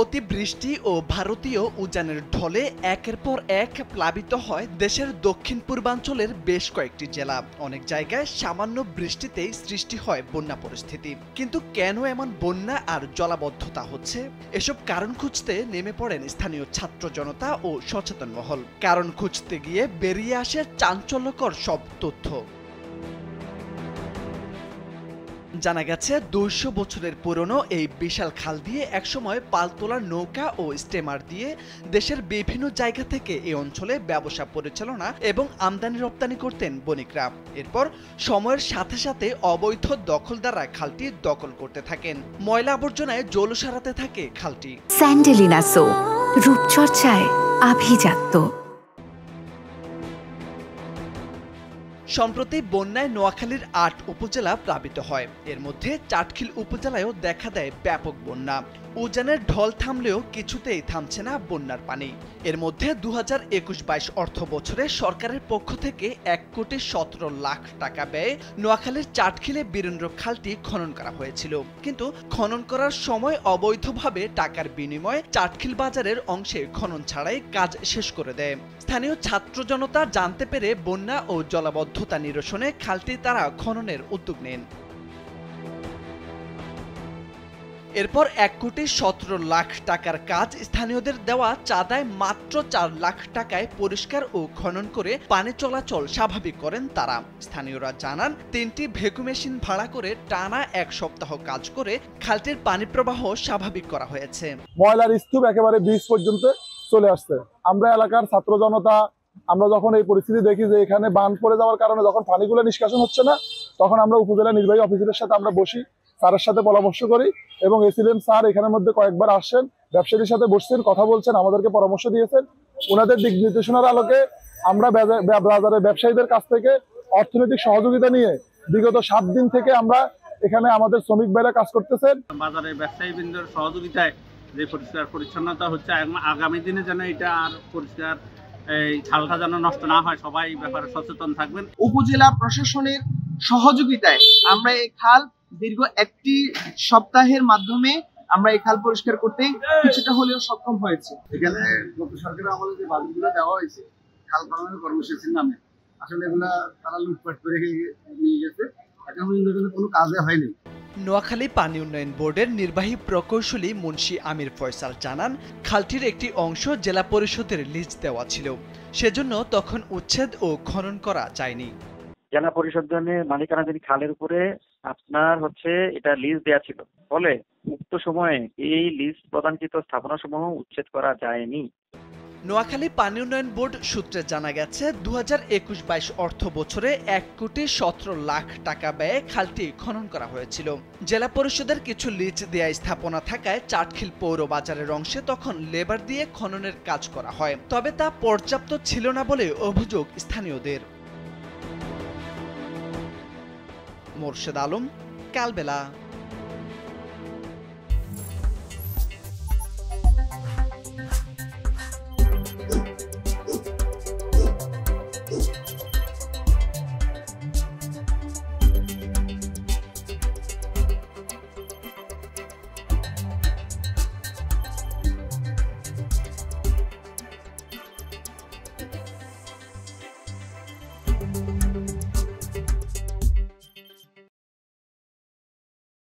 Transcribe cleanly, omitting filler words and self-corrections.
অতিবৃষ্টি ও ভারতীয় উজানের ঢলে একের পর এক প্লাবিত হয় দেশের দক্ষিণ পূর্বাঞ্চলের বেশ কয়েকটি জেলা। অনেক জায়গায় সামান্য বৃষ্টিতেই সৃষ্টি হয় বন্যা পরিস্থিতি। কিন্তু কেন এমন বন্যা আর জলাবদ্ধতা হচ্ছে, এসব কারণ খুঁজতে নেমে পড়েন স্থানীয় ছাত্র জনতা ও সচেতন মহল। কারণ খুঁজতে গিয়ে বেরিয়ে আসে চাঞ্চল্যকর সব তথ্য। জানা গেছে ২০০ বছরের পুরনো এই বিশাল খাল দিয়ে একসময় পালতোলা নৌকা ও স্টিমার দিয়ে দেশের বিভিন্ন জায়গা থেকে এই অঞ্চলে ব্যবসা পরিচালনা এবং আমদানি রপ্তানি করতেন বণিকরা। এরপর সময়ের সাথে সাথে অবৈধ দখলদাররা খালটি দখল করতে থাকেন। ময়লা আবর্জনায় জল সারাতে থাকে খালটি। স্যান্ডেলিনা সো, রূপচর্চায় আভিজাত্য। সম্প্রতি বন্যায় নোয়াখালীর ৮ উপজেলা প্লাবিত হয়। এর মধ্যে চাটখিল উপজেলায়ও দেখা দেয় ব্যাপক বন্যা। উজানের ঢল থামলেও কিছুতেই থামছে না বন্যার পানি। এর মধ্যে ২০২১-২২ অর্থ বছরে সরকারের পক্ষ থেকে ১,১৭,০০,০০০ টাকা ব্যয়ে নোয়াখালীর চাটখিলে বীরেন্দ্র খালটি খনন করা হয়েছিল। কিন্তু খনন করার সময় অবৈধভাবে টাকার বিনিময়ে চাটখিল বাজারের অংশে খনন ছাড়াই কাজ শেষ করে দেয়। স্থানীয় ছাত্র জনতা জানতে পেরে বন্যা ও জলাবদ্ধতা নিরসনে খালটি তারা খননের উদ্যোগ নেন। এরপর ১,১৭,০০,০০০ টাকার কাজ স্থানীয়দের দেওয়া চাঁদায় মাত্র ৪ লাখ টাকায় পরিষ্কার ও খনন করে পানি চলাচল স্বাভাবিক করেন তারা। স্থানীয়রা জানান, ৩টি ভ্যাকুম মেশিন ভাড়া করে টানা ১ সপ্তাহ কাজ করে খালটির পানি প্রবাহ স্বাভাবিক করা হয়েছে। ময়লার স্তূপ একেবারে বীজ পর্যন্ত চলে আসছে। আমরা এলাকার ছাত্র জনতা আমরা যখন এই পরিস্থিতি দেখি যে এখানে বাঁধ পড়ে যাওয়ার কারণে যখন পানিগুলো নিষ্কাশন হচ্ছে না, তখন আমরা উপজেলা নির্বাহী অফিসারের সাথে আমরা বসি, স্যারের সাথে পরামর্শ করি এবং এসিলেন স্যার এখানের মধ্যে কয়েকবার আসছেন, ব্যবসায়ীদের সাথে বসছেন, কথা বলছেন, আমাদেরকে পরামর্শ দিয়েছেন। ওনাদের দিক নির্দেশনার আলোকে আমরা বাজারের ব্যবসায়ীদের কাছ থেকে অর্থনৈতিক সহযোগিতা নিয়ে বিগত ৭ দিন থেকে আমরা এখানে আমাদের শ্রমিক ভাইরা কাজ করতেছেন। বাজারের ব্যবসায়ীবৃন্দের সহযোগিতায় যে পরিষ্কার পরিচ্ছন্নতা হচ্ছে, আগামী দিনে যেন এটা আর পরিষ্কার এই খালটা যেন নষ্ট না হয়, সবাই ব্যাপারে সচেতন থাকবেন। উপজেলা প্রশাসনের সহযোগিতায় আমরা এই খাল দীর্ঘ ১টি সপ্তাহের মাধ্যমে আমরা এই খাল পরিষ্কার করতে কিছুটা হলেও সক্ষম হয়েছে। এখানে গত সরকারের আমলে যে বাজেটগুলো দেওয়া হয়েছে খাল খননের কর্মসূচির নামে, আসলে এগুলা তারা লুটপাট করে নিয়ে গেছে, এখন পর্যন্ত কোনো কাজে হয়নি। নোয়াখালী পানি উন্নয়ন বোর্ডের নির্বাহী প্রকৌশলী মুন্সি আমির ফয়সাল জানান, খালটির একটি অংশ জেলা পরিষদের লিজ দেওয়া ছিল, সেজন্য তখন উচ্ছেদ ও খনন করা যায়নি। জেলা পরিষদের মালিকানাধীন খালের উপরে আপনার এটা লিজ দেওয়া ছিল, ফলে উক্ত সময়ে এই লিজ প্রদানকৃত স্থাপনাসমূহ উচ্ছেদ করা যায়নি। নোয়াখালী পানি উন্নয়ন বোর্ড সূত্রে জানা গেছে, ২০২১-২২ অর্থ বছরে ১,১৭,০০,০০০ টাকা ব্যয়ে খালটি খনন করা হয়েছিল। জেলা পরিষদের কিছু লিজ দেয়া স্থাপনা থাকায় চাটখিল পৌর বাজারের অংশে তখন লেবার দিয়ে খননের কাজ করা হয়, তবে তা পর্যাপ্ত ছিল না বলে অভিযোগ স্থানীয়দের। মোর্শেদ আলম, কালবেলা।